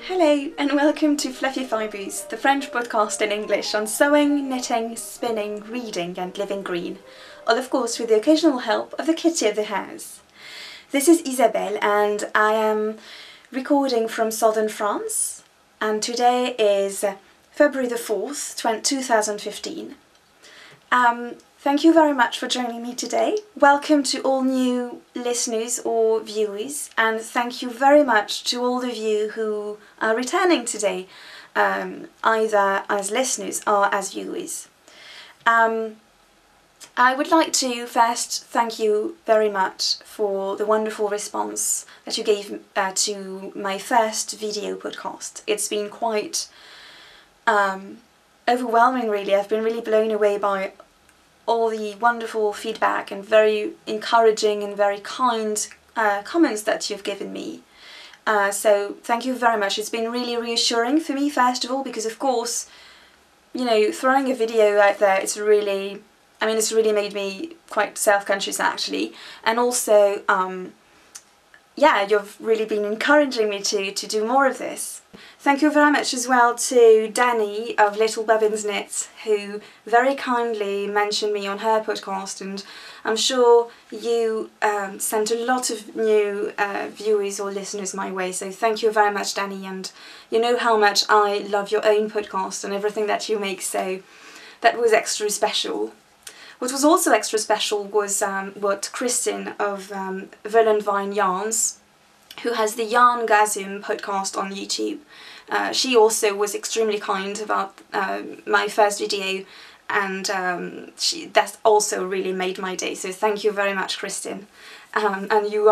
Hello and welcome to Fluffy Fibres, the French podcast in English on sewing, knitting, spinning, reading and living green, all of course with the occasional help of the kitty of the house. This is Isabelle and I am recording from southern France and today is February the 4th, 2015. Thank you very much for joining me today. Welcome to all new listeners or viewers, and thank you very much to all of you who are returning today, either as listeners or as viewers. I would like to first thank you very much for the wonderful response that you gave to my first video podcast. It's been quite overwhelming, really. I've been really blown away by all the wonderful feedback and very encouraging and very kind comments that you've given me. So thank you very much. It's been really reassuring for me, first of all, because of course, you know, throwing a video out there, it's really made me quite self-conscious actually. And also, yeah, you've really been encouraging me to do more of this. Thank you very much as well to Danny of Little Bobbins Knit, who very kindly mentioned me on her podcast, and I'm sure you sent a lot of new viewers or listeners my way, so thank you very much, Danny, and you know how much I love your own podcast and everything that you make, so that was extra special. What was also extra special was what Kristin of Volendwine Yarns, who has the Yarngasm podcast on YouTube. She also was extremely kind about my first video, and that also really made my day, so thank you very much, Kristin. And you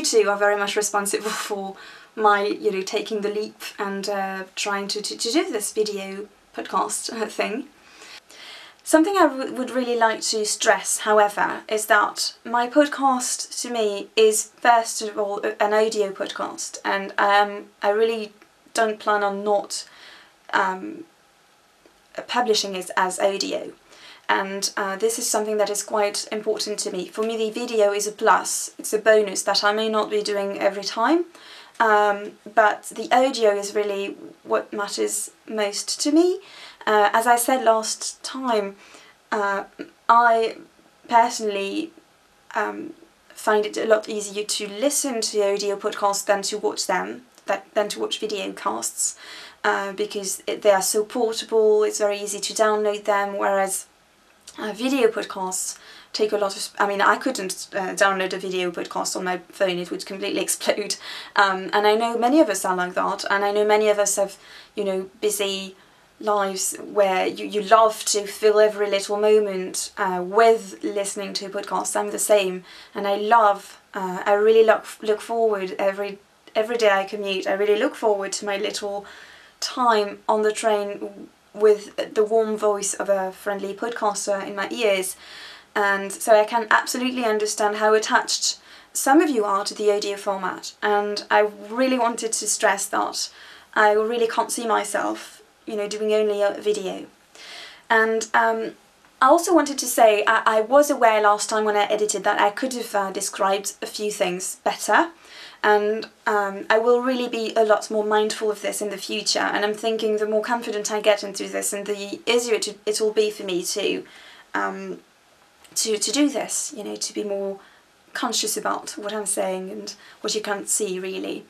two are very much responsible for my, you know, taking the leap and trying to do this video podcast thing. Something I would really like to stress, however, is that my podcast to me is first of all an audio podcast, and I really don't plan on not publishing it as audio. And this is something that is quite important to me. For me, the video is a plus, it's a bonus that I may not be doing every time, but the audio is really what matters most to me. As I said last time, I personally find it a lot easier to listen to audio podcasts than to watch them, than to watch video casts, because they are so portable, it's very easy to download them, whereas video podcasts take a lot of... I couldn't download a video podcast on my phone, it would completely explode. And I know many of us are like that, and I know many of us have, you know, busy lives where you love to fill every little moment with listening to podcasts. I'm the same, and I really look forward every day I commute. I really look forward to my little time on the train with the warm voice of a friendly podcaster in my ears, and so I can absolutely understand how attached some of you are to the audio format, and I really wanted to stress that I really can't see myself, you know, doing only a video. And I also wanted to say I was aware last time when I edited that I could have described a few things better, and I will really be a lot more mindful of this in the future, and I'm thinking the more confident I get into this and the easier it will be for me to do this, you know, to be more conscious about what I'm saying and what you can't see really.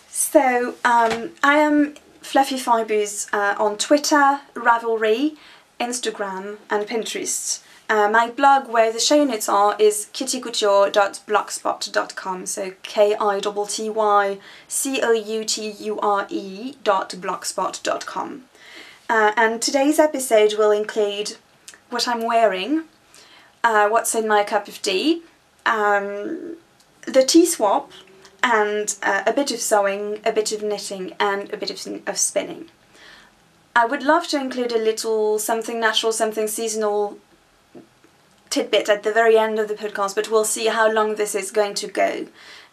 So I am Fluffy Fibres on Twitter, Ravelry, Instagram and Pinterest. My blog where the show notes are is kittycouture.blogspot.com, so kittycouture.blogspot.com. And today's episode will include what I'm wearing, what's in my cup of tea, the tea swap, and a bit of sewing, a bit of knitting and a bit of spinning. I would love to include a little something natural, something seasonal tidbit at the very end of the podcast, but we'll see how long this is going to go,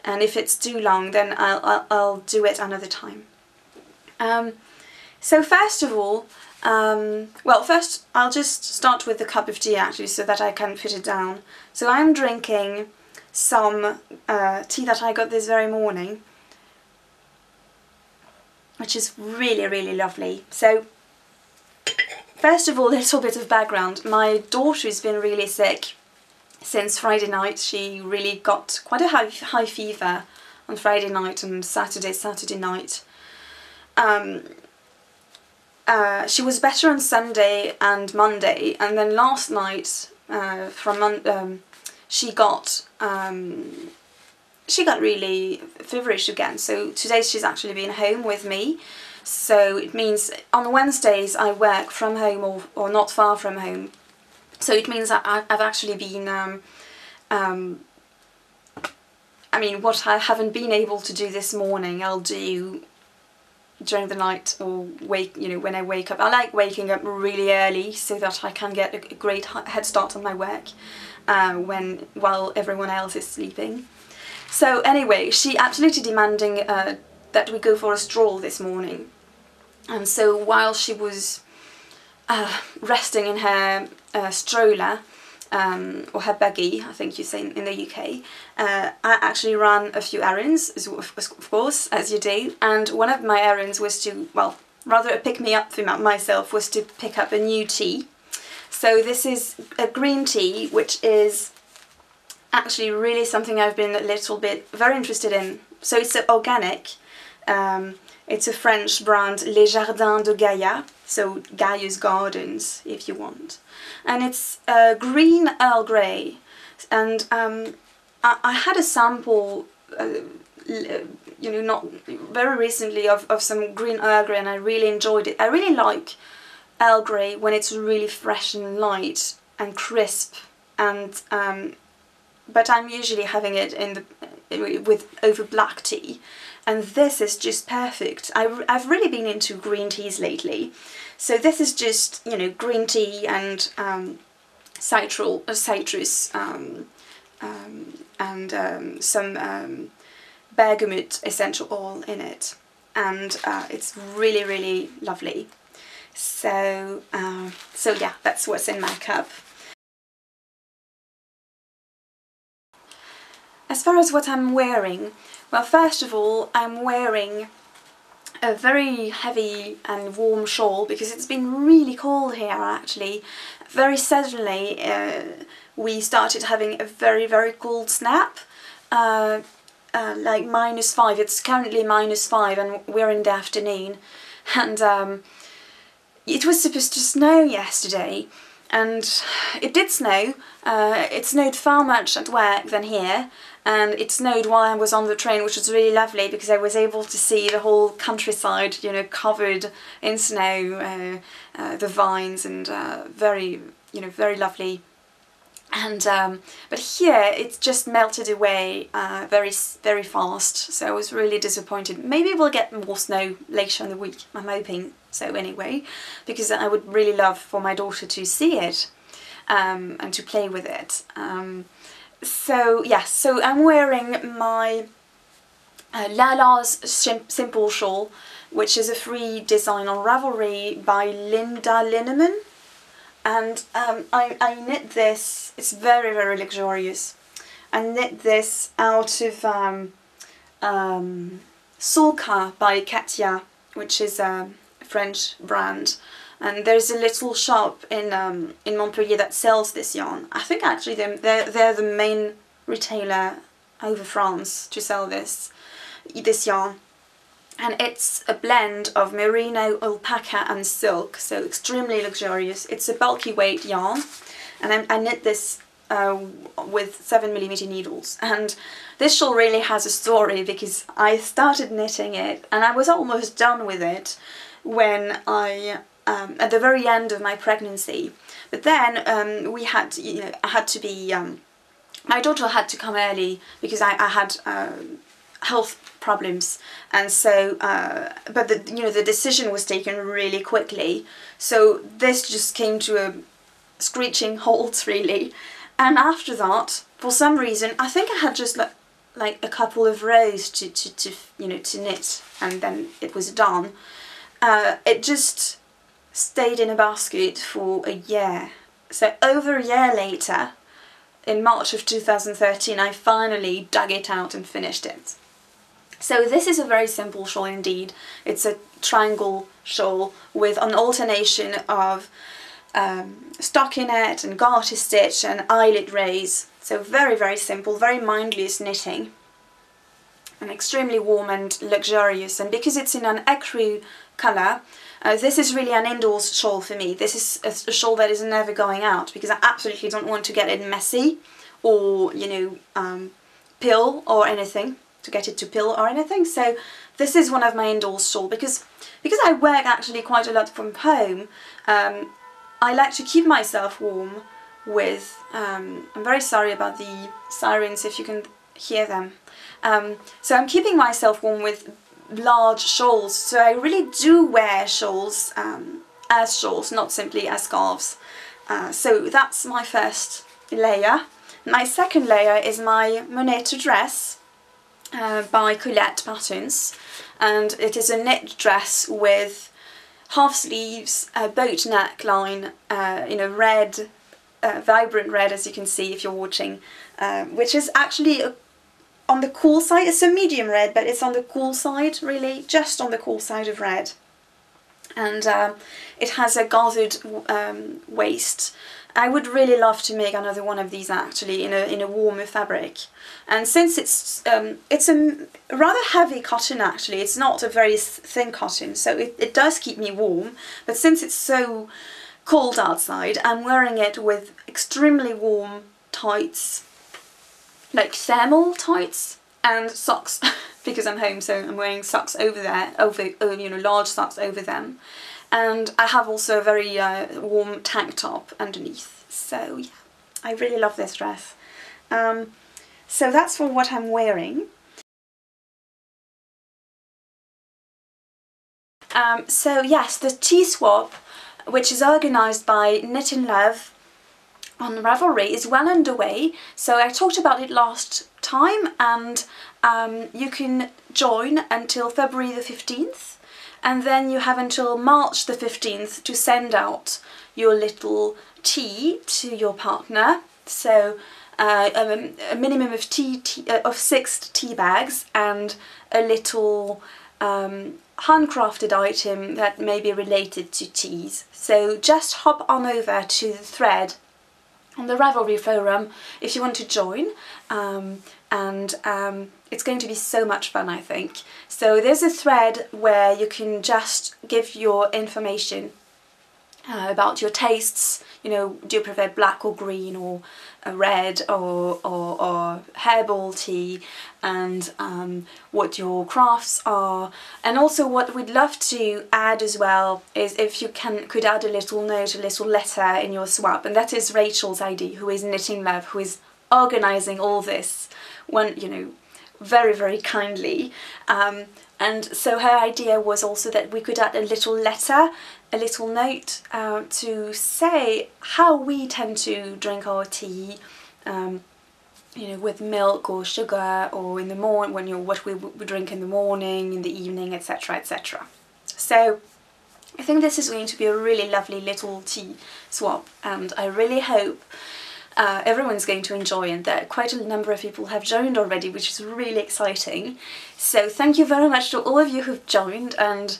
and if it's too long then I'll do it another time. So first of all, first I'll just start with the cup of tea actually so that I can put it down. So I'm drinking some tea that I got this very morning. which is really, really lovely. So first of all, a little bit of background. My daughter has been really sick since Friday night. She really got quite a high fever on Friday night and Saturday night. She was better on Sunday and Monday, and then last night she got really feverish again. So today she's actually been home with me. So it means on Wednesdays I work from home or not far from home. So it means that I've actually been, I mean, what I haven't been able to do this morning, I'll do during the night or when I wake up. I like waking up really early so that I can get a great head start on my work while everyone else is sleeping. So anyway, she absolutely demanding that we go for a stroll this morning. And so while she was resting in her stroller, or her buggy, I think you say in the UK, I actually ran a few errands, of course, as you do, and one of my errands was to, well, rather a pick-me-up for myself, was to pick up a new tea. So this is a green tea, which is actually really something I've been very interested in. So it's organic. It's a French brand, Les Jardins de Gaïa, so Gaia's Gardens, if you want. And it's green Earl Grey. And I had a sample, not very recently, of some green Earl Grey, and I really enjoyed it. I really like Earl Grey when it's really fresh and light and crisp, and but I'm usually having it over black tea. And this is just perfect. I've really been into green teas lately. So this is just, green tea and citrus and some bergamot essential oil in it. And it's really, really lovely. So yeah, that's what's in my cup. As far as what I'm wearing, well, first of all, I'm wearing a very heavy and warm shawl because it's been really cold here actually. Very suddenly we started having a very, very cold snap, like -5. It's currently -5 and we're in the afternoon, and it was supposed to snow yesterday, and it did snow. It snowed far much at work than here. And it snowed while I was on the train, which was really lovely because I was able to see the whole countryside, covered in snow, the vines, and very lovely. And but here it's just melted away very, very fast. So I was really disappointed. Maybe we'll get more snow later in the week. I'm hoping so anyway, because I would really love for my daughter to see it and to play with it. So yes, so I'm wearing my Lala's Simple Shawl, which is a free design on Ravelry by Linda Linneman, and I knit this. It's very, very luxurious. I knit this out of Sulka by Katia, which is a French brand. And there's a little shop in Montpellier that sells this yarn. I think actually they're the main retailer over France to sell this yarn. And it's a blend of merino, alpaca and silk, so extremely luxurious. It's a bulky weight yarn, and I knit this with 7mm needles. And this shawl really has a story because I started knitting it and I was almost done with it when I at the very end of my pregnancy, but then I had to be, my daughter had to come early because I had health problems, and so but the decision was taken really quickly, so this just came to a screeching halt really. And after that, for some reason, I think I had just like a couple of rows to knit, and then it was done. It just stayed in a basket for a year. So over a year later, in March of 2013, I finally dug it out and finished it. So this is a very simple shawl indeed. It's a triangle shawl with an alternation of stockinette and garter stitch and eyelet raise. So very, very simple, very mindless knitting, and extremely warm and luxurious. And because it's in an ecru colour, this is really an indoors shawl for me. This is a shawl that is never going out because I absolutely don't want to get it messy or, you know, pill or anything, to get it to pill or anything. So this is one of my indoors shawl because I work actually quite a lot from home. I like to keep myself warm with, I'm very sorry about the sirens if you can hear them. So I'm keeping myself warm with large shawls, so I really do wear shawls as shawls, not simply as scarves. So that's my first layer. My second layer is my Moneta dress by Colette Patterns, and it is a knit dress with half sleeves, a boat neckline in a red, vibrant red, as you can see if you're watching, which is actually on the cool side. It's a medium red, but it's on the cool side, really, just on the cool side of red. And it has a gathered waist. I would really love to make another one of these actually in a warmer fabric. And since it's a rather heavy cotton actually, it's not a very thin cotton, so it does keep me warm. But since it's so cold outside, I'm wearing it with extremely warm tights, like thermal tights, and socks because I'm home, so I'm wearing socks over there, you know, large socks over them. And I have also a very warm tank top underneath. So yeah, I really love this dress. So that's for what I'm wearing. So yes, the tea swap, which is organised by Knit in Love on Ravelry, is well underway. So I talked about it last time, and you can join until February the 15th. And then you have until March the 15th to send out your little tea to your partner. So a minimum of 6 tea bags and a little handcrafted item that may be related to teas. So just hop on over to the thread on the Ravelry forum if you want to join, it's going to be so much fun, I think. So there's a thread where you can just give your information about your tastes. You know, do you prefer black or green or red or herbal tea, and what your crafts are. And also what we'd love to add as well is if you could add a little note, a little letter in your swap, and that is Rachel's idea, who is Knit in Love, who is organising all this very, very kindly. And so her idea was also that we could add a little letter, a little note to say how we tend to drink our tea, you know, with milk or sugar, or in the morning, what we drink in the morning, in the evening, etc, etc. So I think this is going to be a really lovely little tea swap, and I really hope everyone's going to enjoy, and that quite a number of people have joined already, which is really exciting. So thank you very much to all of you who've joined, and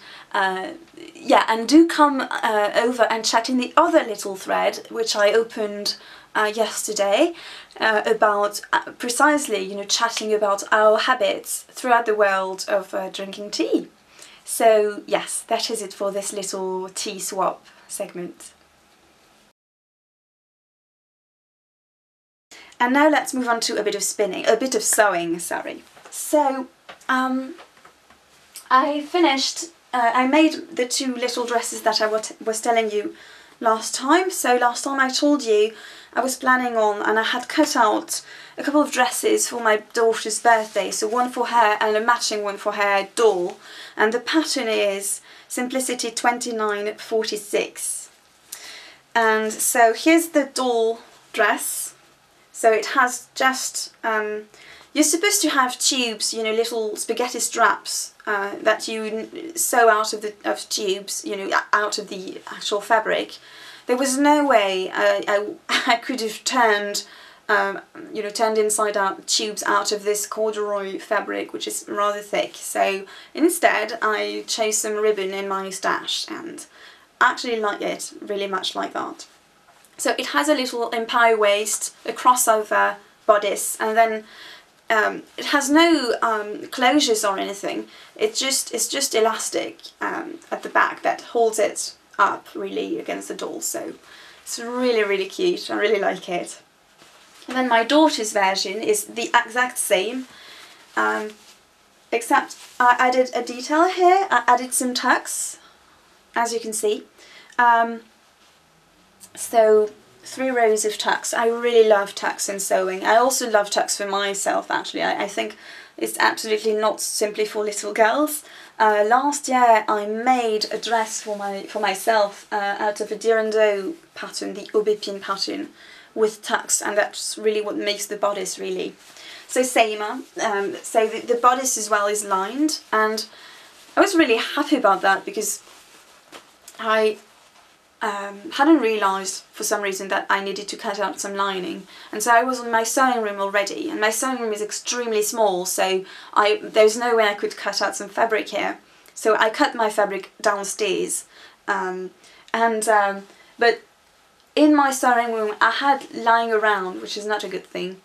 yeah, and do come over and chat in the other little thread which I opened yesterday about precisely, you know, chatting about our habits throughout the world of drinking tea. So yes, that is it for this little tea swap segment. And now let's move on to a bit of sewing, sorry. So, I finished, I made the 2 little dresses that I was telling you last time. So last time I told you I was planning on, and I had cut out a couple of dresses for my daughter's birthday. So one for her and a matching one for her doll. And the pattern is Simplicity 2946. And so here's the doll dress. So it has just, you're supposed to have tubes, you know, little spaghetti straps that you sew out of tubes, you know, out of the actual fabric. There was no way I could have turned you know, turned inside out tubes out of this corduroy fabric, which is rather thick. So instead I chose some ribbon in my stash, and I actually like it really much like that. So it has a little empire waist, a crossover bodice, and then it has no closures or anything. It's just elastic at the back that holds it up really against the doll. So it's really, really cute. I really like it. And then my daughter's version is the exact same, except I added a detail here. I added some tucks, as you can see. So 3 rows of tucks. I really love tucks in sewing. I also love tucks for myself, actually. I think it's absolutely not simply for little girls. Last year I made a dress for myself out of a Dirando pattern, the Aubépine pattern, with tucks, and that's really what makes the bodice, really. So same, so the bodice as well is lined, and I was really happy about that because I hadn't realised for some reason that I needed to cut out some lining, and so I was in my sewing room already, and my sewing room is extremely small, so there's no way I could cut out some fabric here. So I cut my fabric downstairs, but in my sewing room I had lying around, which is not a good thing,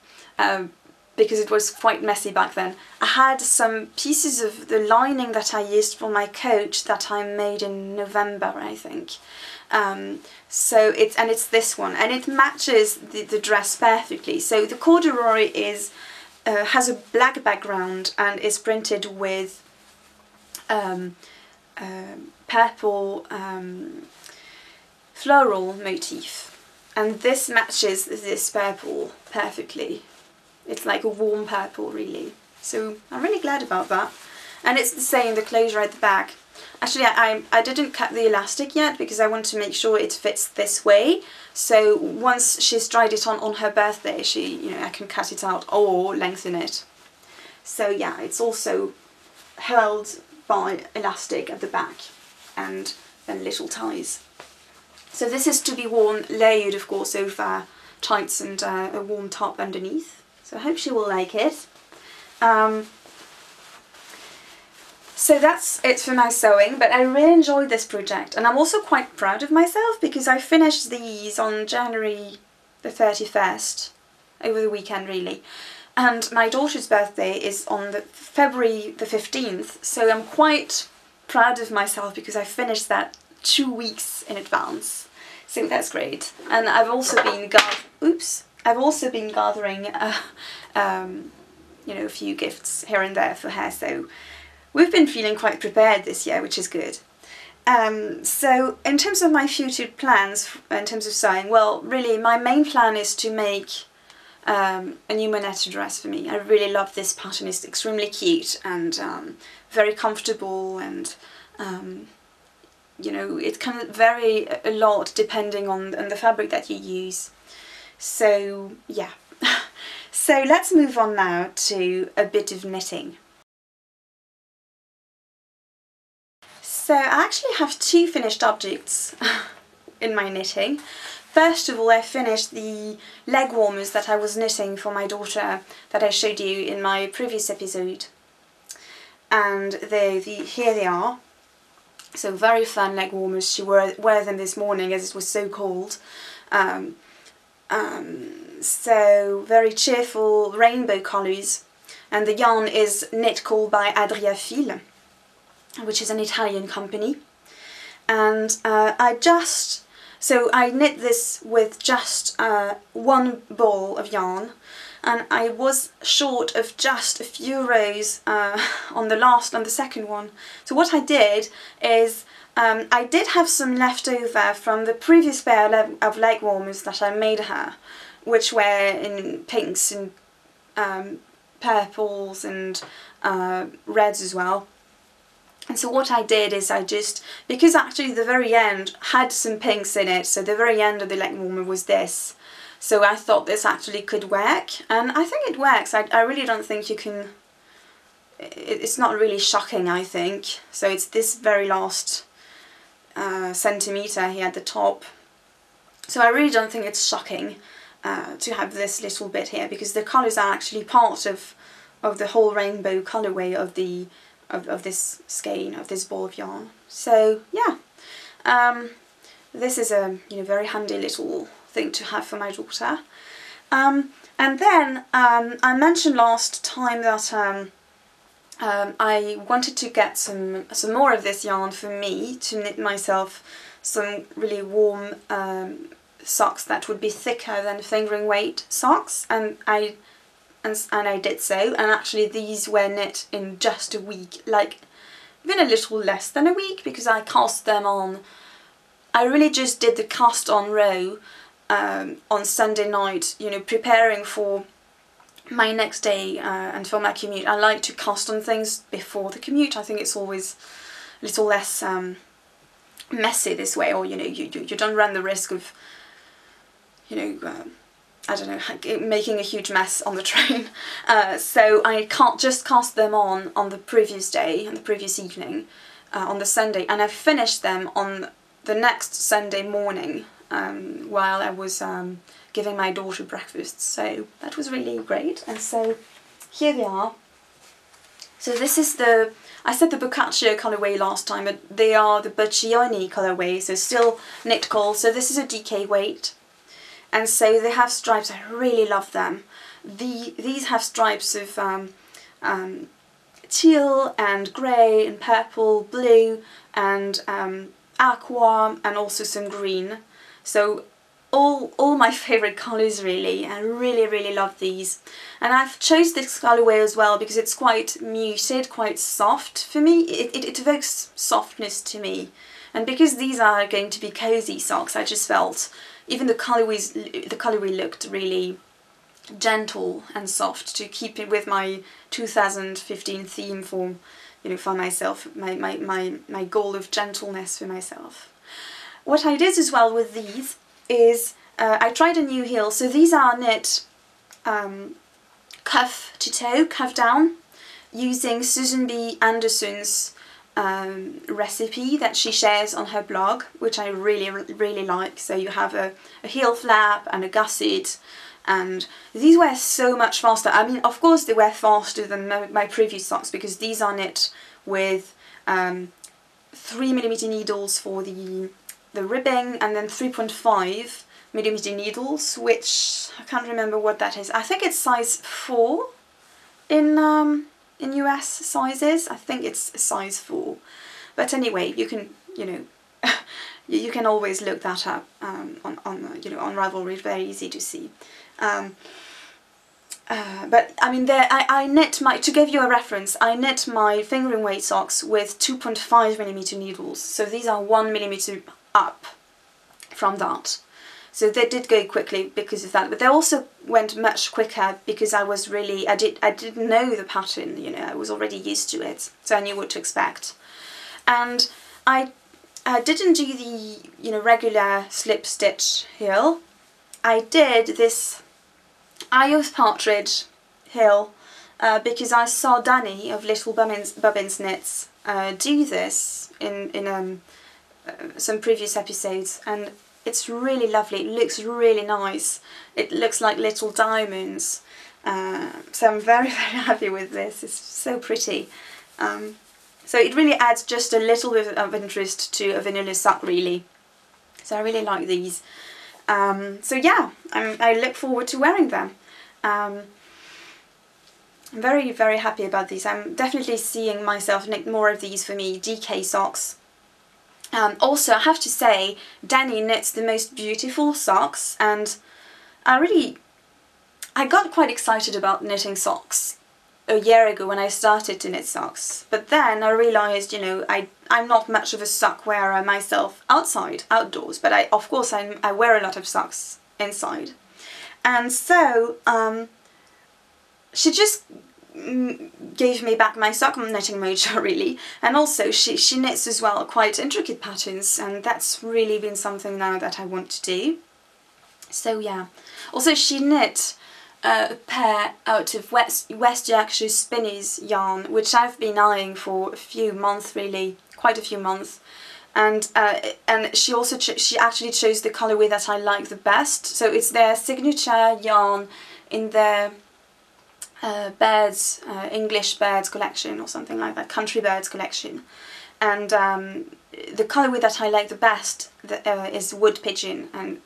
because it was quite messy back then. I had some pieces of the lining that I used for my coat that I made in November, I think. So it's this one, and it matches the dress perfectly. So the corduroy has a black background and is printed with purple floral motif, and this matches this purple perfectly. It's like a warm purple, really. So I'm really glad about that. And it's the same, the closure at the back. Actually, I didn't cut the elastic yet because I want to make sure it fits this way. So once she's tried it on her birthday, I can cut it out or lengthen it. So yeah, it's also held by elastic at the back and then little ties. So this is to be worn layered, of course, over tights and a warm top underneath. So I hope she will like it. So that's it for my sewing, but I really enjoyed this project, and I'm also quite proud of myself because I finished these on January the 31st, over the weekend really, and my daughter's birthday is on February the 15th, so I'm quite proud of myself because I finished that 2 weeks in advance, so that's great. And I've also been gathering a few gifts here and there for her, so we've been feeling quite prepared this year, which is good. So in terms of my future plans, in terms of sewing, well, really my main plan is to make a new Moneta dress for me. I really love this pattern. It's extremely cute and very comfortable, and it can vary a lot depending on the fabric that you use. So yeah, so let's move on now to a bit of knitting. So I actually have 2 finished objects in my knitting. First of all, I finished the leg warmers that I was knitting for my daughter that I showed you in my previous episode. And here they are. So very fun leg warmers. She wore them this morning as it was so cold. So very cheerful rainbow colours. And the yarn is Knit Call by Adria Fil, which is an Italian company. And I knit this with just 1 ball of yarn, and I was short of just a few rows on the second one. So what I did is I did have some left over from the previous pair of leg warmers that I made her, which were in pinks and purples and reds as well. And so what I did is because actually the very end had some pinks in it, so the very end of the leg warmer was this. So I thought this actually could work, and I think it works. I really don't think you can, it's not really shocking, I think. So it's this very last centimetre here at the top. So I really don't think it's shocking. to have this little bit here, because the colours are actually part of the whole rainbow colourway of the of this skein, of this ball of yarn. So yeah, this is a very handy little thing to have for my daughter. And then I mentioned last time that I wanted to get some more of this yarn for me to knit myself some really warm socks that would be thicker than fingering weight socks, and I did so, and actually these were knit in just a week, like even a little less than a week, because I cast them on. I really just did the cast on row on Sunday night, preparing for my next day and for my commute. I like to cast on things before the commute. I think it's always a little less messy this way, or you don't run the risk of I don't know, making a huge mess on the train. So I can't just cast them on the previous day, on the previous evening, on the Sunday, and I finished them on the next Sunday morning while I was giving my daughter breakfast. So that was really great. And so here they are. So this is I said the Boccaccio colourway last time, but they are the Boccioni colourway, so still knit core. So this is a DK weight. And so they have stripes. I really love them. These have stripes of teal and grey and purple, blue and aqua, and also some green. So all my favourite colours really. I really love these. And I've chose this colourway as well because it's quite muted, quite soft for me. It evokes softness to me. And because these are going to be cosy socks, I just felt even the colourway looked really gentle and soft to keep it with my 2015 theme for for myself, my goal of gentleness for myself. What I did as well with these is I tried a new heel. So these are knit cuff to toe, cuff down, using Susan B. Anderson's recipe that she shares on her blog, which I really like. So you have a heel flap and a gusset, and these were so much faster. I mean, of course they were faster than my previous socks, because these are knit with 3mm needles for the ribbing, and then 3.5mm needles, which I can't remember what that is. I think it's size 4 in US sizes. I think it's size 4, but anyway, you can you can always look that up on on Ravelry. Very easy to see. But I mean, I knit to give you a reference, I knit my fingering weight socks with 2.5mm needles. So these are 1mm up from that. So they did go quickly because of that, but they also went much quicker because I didn't know the pattern, I was already used to it, so I knew what to expect. And I didn't do the regular slip stitch heel. I did this Eye of Partridge heel because I saw Danny of Little Bobbins Knits do this in some previous episodes, and it's really lovely. It looks really nice. It looks like little diamonds. So I'm very happy with this. It's so pretty. So it really adds just a little bit of interest to a vanilla sock, really. So I really like these. So yeah, I look forward to wearing them. I'm very happy about these. I'm definitely seeing myself knit more of these for me, DK socks. Also, I have to say, Danny knits the most beautiful socks, and I got quite excited about knitting socks a year ago when I started to knit socks. But then I realised, I'm not much of a sock wearer myself outdoors, but of course I wear a lot of socks inside. And so she just gave me back my sock knitting mojo, really. And also she knits as well quite intricate patterns, and that's really been something now that I want to do. So yeah. Also she knit a pair out of West Yorkshire Spinneys yarn, which I've been eyeing for a few months, really, quite a few months. and she also she actually chose the colorway that I like the best. So it's their signature yarn in their birds, English birds collection or something like that, country birds collection. And the colorway that I like the best is wood pigeon, and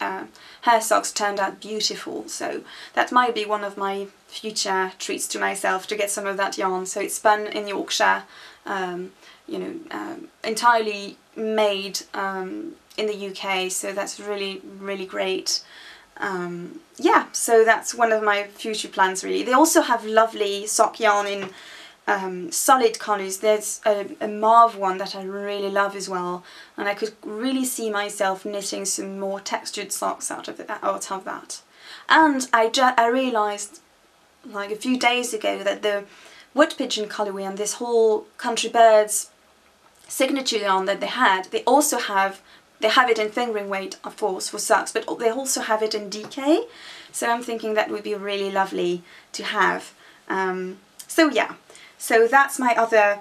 her socks turned out beautiful. So that might be one of my future treats to myself, to get some of that yarn. So it's spun in Yorkshire, you know, entirely made in the UK. So that's really, really great. Yeah, so that's one of my future plans really. They also have lovely sock yarn in solid colours. There's a mauve one that I really love as well, and I could really see myself knitting some more textured socks out of that. And I realised like a few days ago that the wood pigeon colourway and this whole country birds signature yarn that they also have, they have it in fingering weight of course for socks, but they also have it in DK, so I'm thinking that would be really lovely to have. So yeah, so that's my other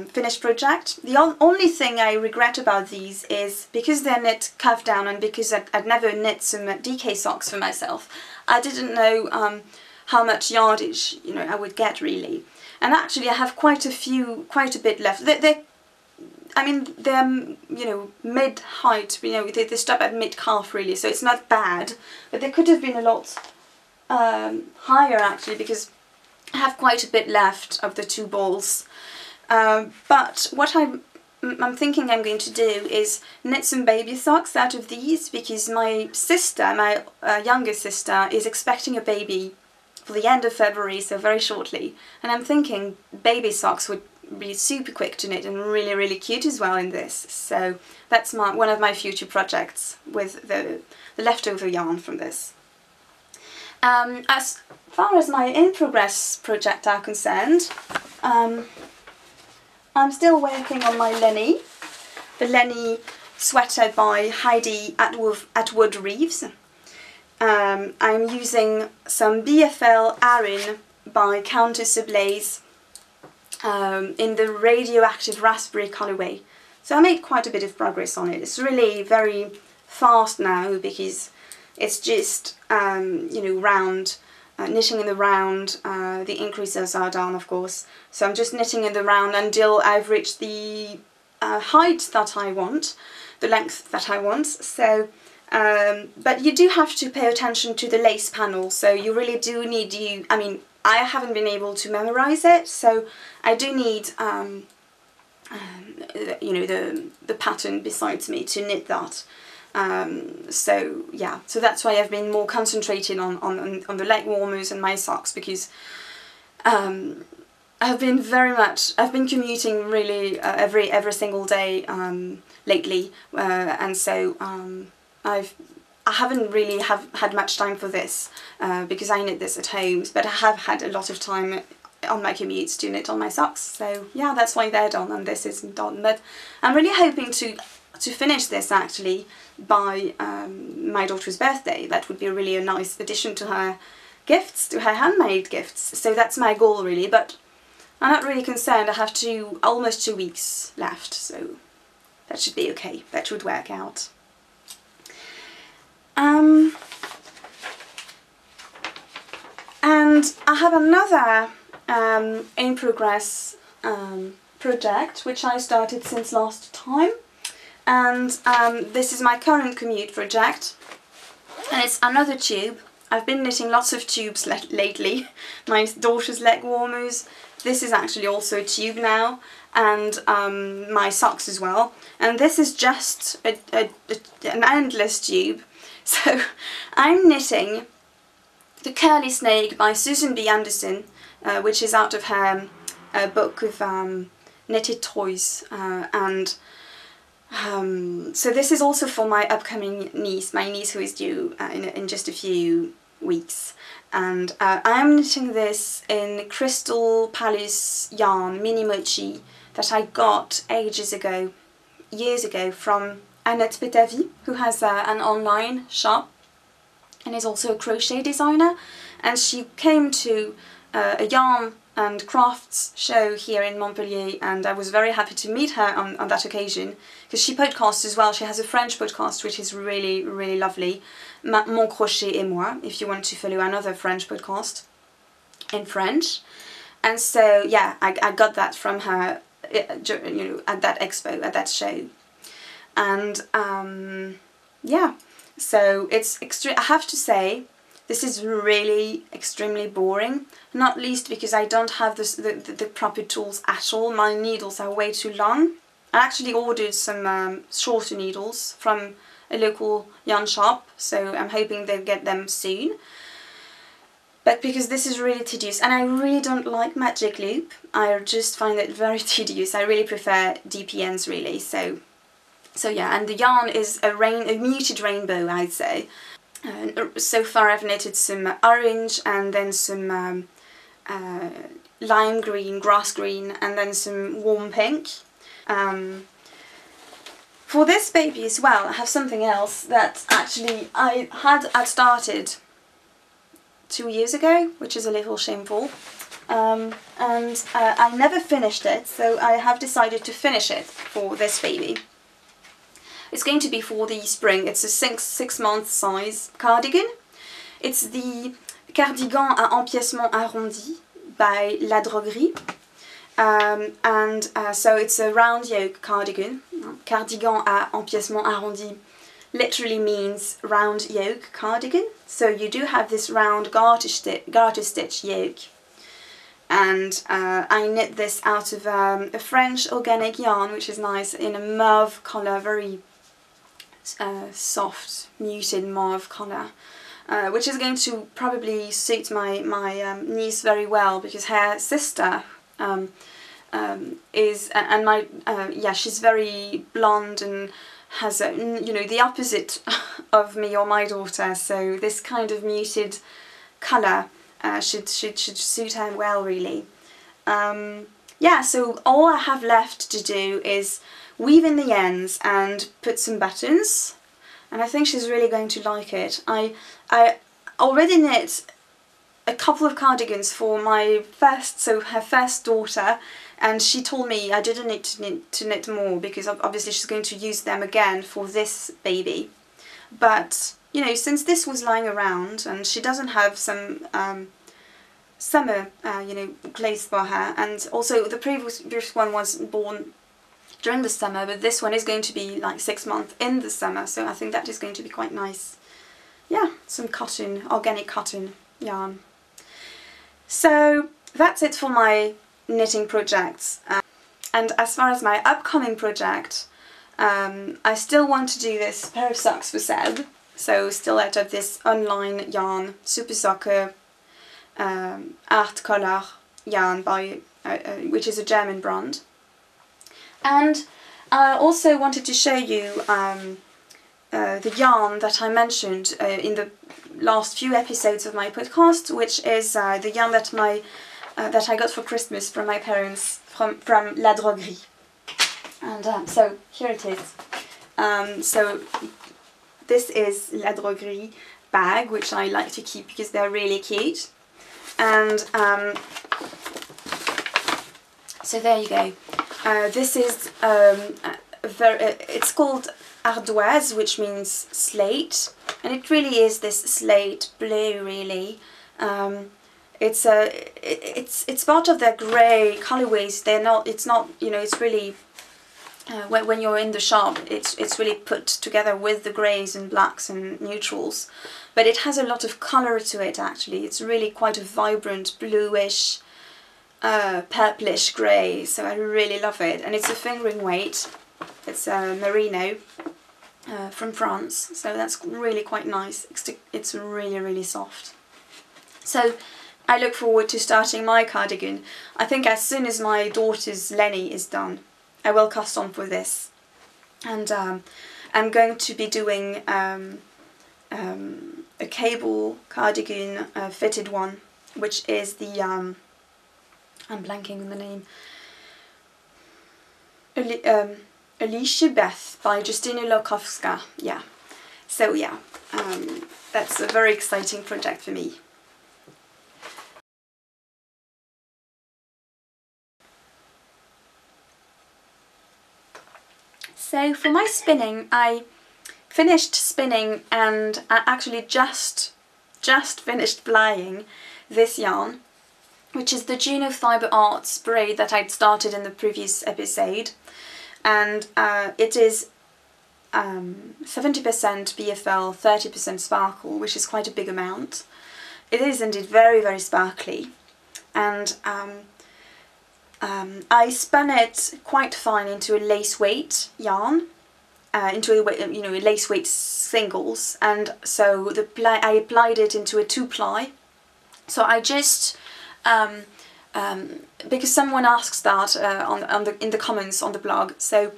finished project. The only thing I regret about these is because they're knit cuff down, and because I'd never knit some DK socks for myself, I didn't know how much yardage, you know, I would get really. And actually I have quite a bit left. I mean, they're, you know, mid-height, you know, they stop at mid-calf really, so it's not bad, but they could have been a lot higher actually, because I have quite a bit left of the two balls. But what I'm thinking I'm going to do is knit some baby socks out of these, because my sister, my younger sister, is expecting a baby for the end of February, so very shortly, and I'm thinking baby socks would be super quick to knit and really, really cute as well in this. So that's one of my future projects with the leftover yarn from this. As far as my in-progress project are concerned, I'm still working on my Lenny, the Lenny sweater by Heidi Atwood Reeves. I'm using some BFL Arin by Countess Ablaze in the radioactive raspberry colourway. So I made quite a bit of progress on it. It's really very fast now because it's just you know, round, knitting in the round. The increases are done of course, so I'm just knitting in the round until I've reached the height that I want, the length that I want. So but you do have to pay attention to the lace panel, so you really do need I mean, I haven't been able to memorize it, so I do need you know, the pattern besides me to knit that. So yeah, so that's why I've been more concentrated on the leg warmers and my socks, because I've been commuting really every single day lately, and so I haven't really had much time for this because I knit this at home, but I have had a lot of time on my commutes to knit on my socks. So yeah, that's why they're done and this isn't done. But I'm really hoping to finish this actually by my daughter's birthday. That would be really a nice addition to her gifts, to her handmade gifts. So that's my goal really, but I'm not really concerned. I have almost 2 weeks left, so that should be okay. That should work out. And I have another in progress project which I started since last time, and this is my current commute project, and it's another tube. I've been knitting lots of tubes lately, my daughter's leg warmers. This is actually also a tube now, and my socks as well, and this is just an endless tube. So I'm knitting The Curly Snake by Susan B. Anderson, which is out of her book of knitted toys, and so this is also for my upcoming niece, my niece who is due in just a few weeks, and I am knitting this in Crystal Palace yarn Mini Mochi that I got years ago from Annette Betavi, who has an online shop and is also a crochet designer, and she came to a yarn and crafts show here in Montpellier, and I was very happy to meet her on that occasion, because she podcasts as well. She has a French podcast which is really, really lovely, Mon Crochet et Moi, if you want to follow another French podcast in French. And so yeah, I got that from her, you know, at that expo, at that show. And yeah, so it's I have to say, this is really extremely boring, not least because I don't have the proper tools at all. My needles are way too long. I actually ordered some shorter needles from a local yarn shop, so I'm hoping they'll get them soon. But because this is really tedious, and I really don't like Magic Loop, I just find it very tedious. I really prefer DPNs really, so yeah, and the yarn is a muted rainbow, I'd say. So far I've knitted some orange, and then some lime green, grass green, and then some warm pink. For this baby as well, I have something else that actually I had started 2 years ago, which is a little shameful, and I never finished it, so I have decided to finish it for this baby. It's going to be for the spring. It's a 6-month size cardigan. It's the Cardigan à empiècement arrondi by La Droguerie. So it's a round yoke cardigan. Cardigan à empiècement arrondi literally means round yoke cardigan. So you do have this round garter stitch yoke. And I knit this out of a French organic yarn, which is nice, in a mauve colour, very soft, muted mauve colour, which is going to probably suit my niece very well, because her sister she's very blonde and has you know, the opposite of me or my daughter, so this kind of muted colour should suit her well really. Yeah, so all I have left to do is weave in the ends and put some buttons, and I think she's really going to like it. I already knit a couple of cardigans for her first daughter, and she told me I didn't need to knit more, because obviously she's going to use them again for this baby. But you know, since this was lying around and she doesn't have some summer you know, clothes for her, and also the previous one was born during the summer, but this one is going to be like 6 months in the summer, so I think that is going to be quite nice. Yeah, some cotton, organic cotton yarn. So that's it for my knitting projects. And as far as my upcoming project, I still want to do this pair of socks for Seb, so still out of this online yarn, Super Soccer Art Color yarn by which is a German brand. And I also wanted to show you the yarn that I mentioned in the last few episodes of my podcast, which is the yarn that I got for Christmas from my parents from La Droguerie. And so here it is. So this is La Droguerie bag, which I like to keep because they're really cute. And so there you go. This is it's called ardoise, which means slate, and it really is this slate blue really. It's part of their grey colorways. It's not, you know, it's really when you're in the shop, it's really put together with the greys and blacks and neutrals, but it has a lot of colour to it actually. It's really quite a vibrant bluish, purplish grey, so I really love it, and it's a fingering weight. It's a merino from France, so that's really quite nice. It's really soft. So I look forward to starting my cardigan. I think as soon as my daughter's Lenny is done, I will cast on for this, and I'm going to be doing a cable cardigan, fitted one, which is the I'm blanking on the name, Alicia Beth by Justyna Lokowska. Yeah, so yeah, that's a very exciting project for me. So for my spinning, I finished spinning and I actually just finished plying this yarn, which is the Juno Fibre Arts braid that I'd started in the previous episode, and it is 70% BFL, 30% sparkle, which is quite a big amount. It is indeed very, very sparkly, and I spun it quite fine into a lace weight yarn, into a lace weight singles, and so I applied it into a 2-ply. So I just because someone asks that in the comments on the blog, so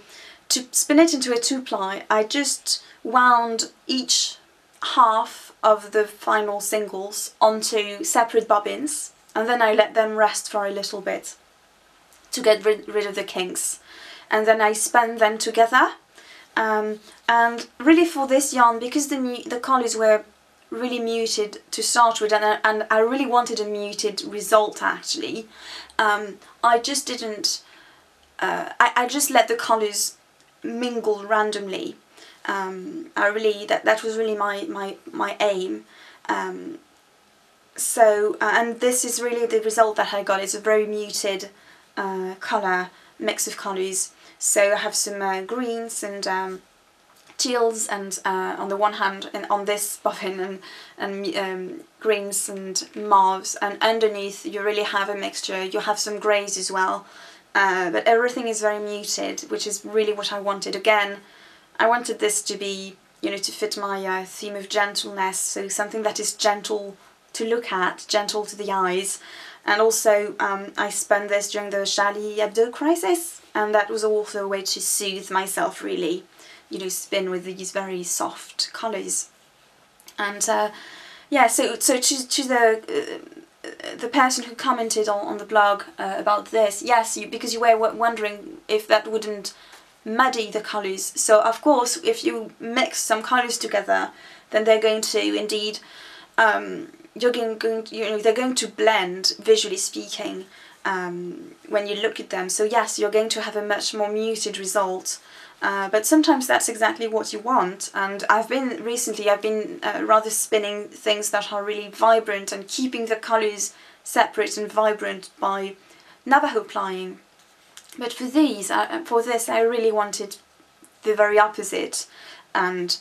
to spin it into a 2-ply, I just wound each half of the final singles onto separate bobbins, and then I let them rest for a little bit to get rid of the kinks, and then I spun them together. And really for this yarn, because the colours were really muted to start with, and I really wanted a muted result actually, I just didn't, I just let the colours mingle randomly. That was really my aim. And this is really the result that I got. It's a very muted colour mix of colours. So I have some greens and teals, and on the one hand, and on this bobbin, and greens and mauves, and underneath you really have a mixture. You have some greys as well, but everything is very muted, which is really what I wanted. Again, I wanted this to be, to fit my theme of gentleness, so something that is gentle to look at, gentle to the eyes. And also I spun this during the Charlie Hebdo crisis, and that was also a way to soothe myself, really, spin with these very soft colours. And yeah, so to the person who commented on the blog about this, yes, because you were wondering if that wouldn't muddy the colours. So of course, if you mix some colours together, then they're going to indeed they're going to blend, visually speaking, when you look at them. So yes, you're going to have a much more muted result, but sometimes that's exactly what you want. And recently I've been rather spinning things that are really vibrant and keeping the colours separate and vibrant by Navajo plying. But for this I really wanted the very opposite, and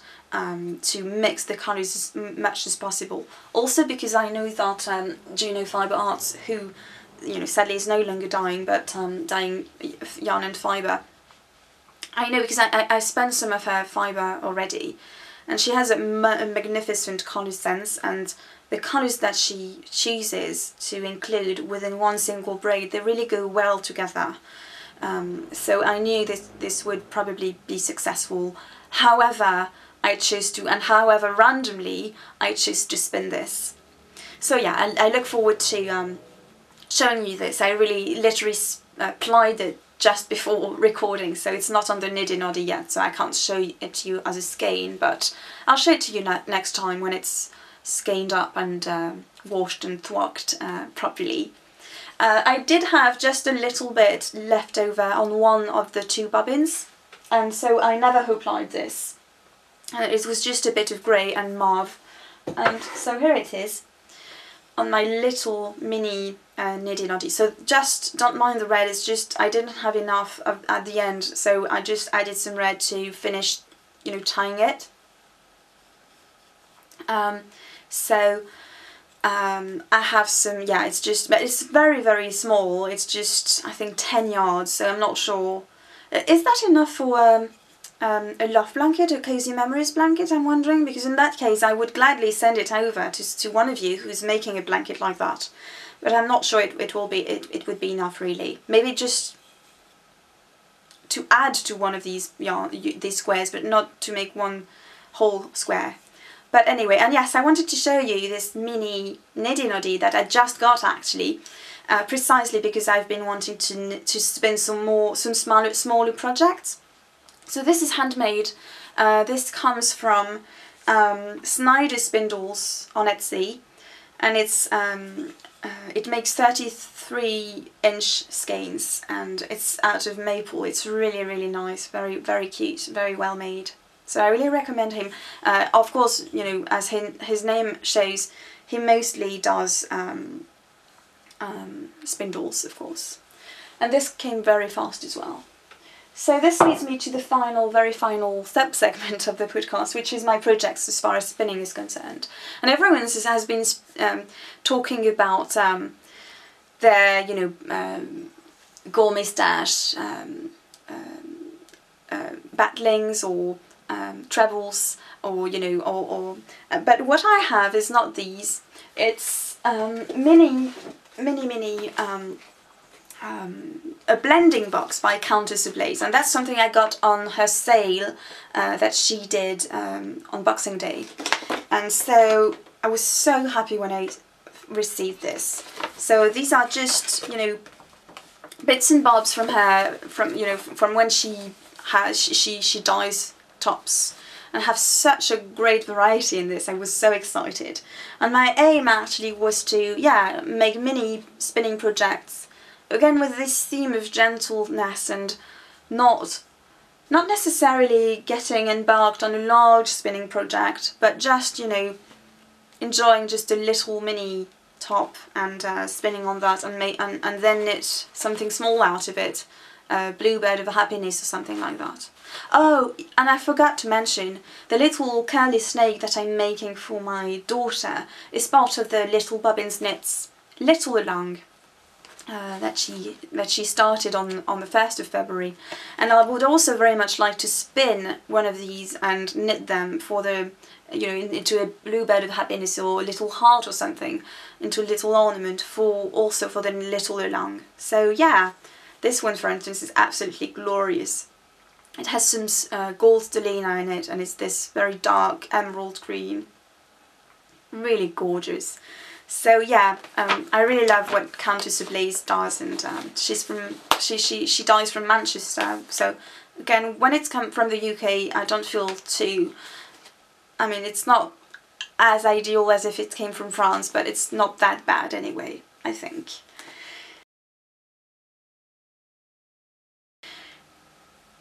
to mix the colours as much as possible. Also because I know that Juno Fibre Arts, who sadly is no longer dying, but dying yarn and fibre, I know because I spent some of her fibre already, and she has a magnificent colour sense, and the colours that she chooses to include within one single braid, they really go well together. So I knew this would probably be successful. However randomly I choose to spin this. So yeah, I look forward to showing you this. I really literally plied it just before recording, so it's not on the Knitty Noddy yet, so I can't show it to you as a skein, but I'll show it to you next time when it's skeined up and washed and thwacked properly. I did have just a little bit left over on one of the 2 bobbins, and so I Navajo plied this. It was just a bit of grey and mauve, and so here it is on my little mini Knitty Noddy. So just don't mind the red, it's just I didn't have enough at the end, so I just added some red to finish, tying it. I have some, yeah, but it's very, very small. It's just, I think, 10 yards, so I'm not sure. Is that enough for a loft blanket, a Cozy Memories blanket, I'm wondering? Because in that case, I would gladly send it over to one of you who's making a blanket like that. But I'm not sure it would be enough, really. Maybe just to add to one of these squares, but not to make one whole square. But anyway, and yes, I wanted to show you this mini Knitty Noddy that I just got actually, precisely because I've been wanting to spin some smaller projects. So this is handmade. This comes from Snyder Spindles on Etsy, and it makes 30 3-inch skeins, and it's out of maple. It's really, really nice, very, very cute, very well made. So I really recommend him. Of course, you know, as his name shows, he mostly does spindles, of course. And this came very fast as well. So this leads me to the final, very final sub-segment of the podcast, which is my projects as far as spinning is concerned. And everyone has been talking about their, you know, gourmet stash, battlings or trebles, or, you know, but what I have is not these. It's mini a blending box by Countess Ablaze, and that's something I got on her sale that she did on Boxing Day, and so I was so happy when I received this. So these are just, you know, bits and bobs from her, from when she dyes tops, and have such a great variety in this. I was so excited, and my aim actually was to, yeah, make mini spinning projects, again with this theme of gentleness, and not necessarily getting embarked on a large spinning project, but just, you know, enjoying just a little mini top and spinning on that, and then knit something small out of it, Bluebird of Happiness or something like that. Oh, and I forgot to mention, the little curly snake that I'm making for my daughter is part of the Little Bobbins Knits Little Along that she started on the 1st of February, and I would also very much like to spin one of these and knit them for the, you know, into a Bluebird of Happiness or a little heart or something, into a little ornament also for the Little Along. So yeah, this one, for instance, is absolutely glorious. It has some gold stellina in it, and it's this very dark emerald green. Really gorgeous. So yeah, I really love what Countess Ablaze does, and she dyes from Manchester. So again, when it's come from the UK, I don't feel too, I mean, it's not as ideal as if it came from France, but it's not that bad anyway, I think.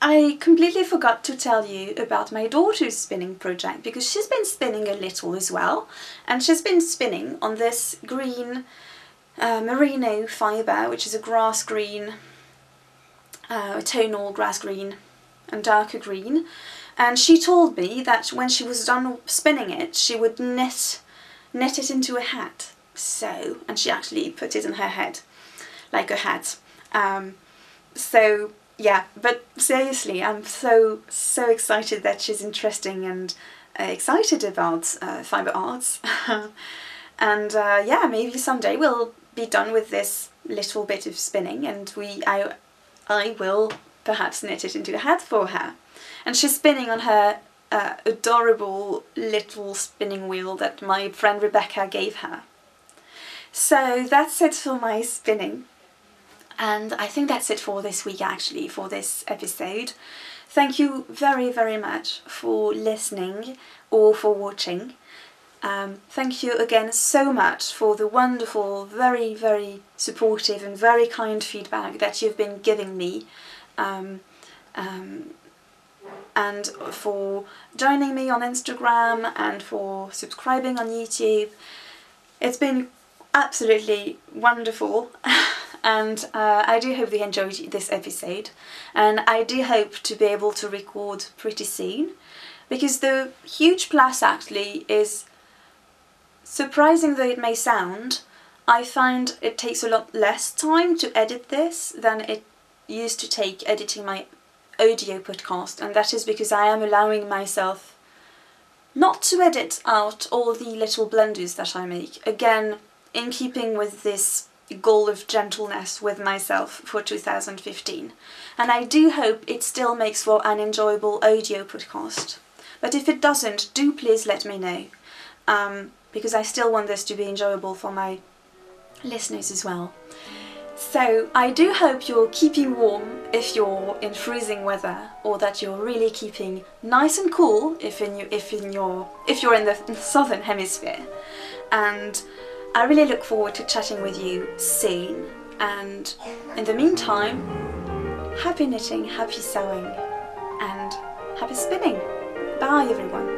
I completely forgot to tell you about my daughter's spinning project, because she's been spinning a little as well, and she's been spinning on this green merino fibre, which is a grass green, a tonal grass green and darker green, and she told me that when she was done spinning it, she would knit it into a hat. So, and she actually put it in her head like a hat. So yeah, but seriously, I'm so excited that she's interesting and excited about fibre arts. And yeah, maybe someday we'll be done with this little bit of spinning, and I will perhaps knit it into a hat for her. And she's spinning on her adorable little spinning wheel that my friend Rebecca gave her. So that's it for my spinning. And I think that's it for this week, actually, for this episode. Thank you very, very much for listening or for watching. Thank you again so much for the wonderful, very, very supportive and very kind feedback that you've been giving me. And for joining me on Instagram and for subscribing on YouTube. It's been absolutely wonderful. And I do hope you enjoyed this episode, and I do hope to be able to record pretty soon, because the huge plus actually is, surprising though it may sound, I find it takes a lot less time to edit this than it used to take editing my audio podcast, and that is because I am allowing myself not to edit out all the little blunders that I make, again in keeping with this goal of gentleness with myself for 2015, and I do hope it still makes for an enjoyable audio podcast. But if it doesn't, do please let me know, because I still want this to be enjoyable for my listeners as well. So I do hope you're keeping warm if you're in freezing weather, or that you're really keeping nice and cool if you're in the southern hemisphere. And I really look forward to chatting with you soon. And in the meantime, happy knitting, happy sewing, and happy spinning. Bye everyone.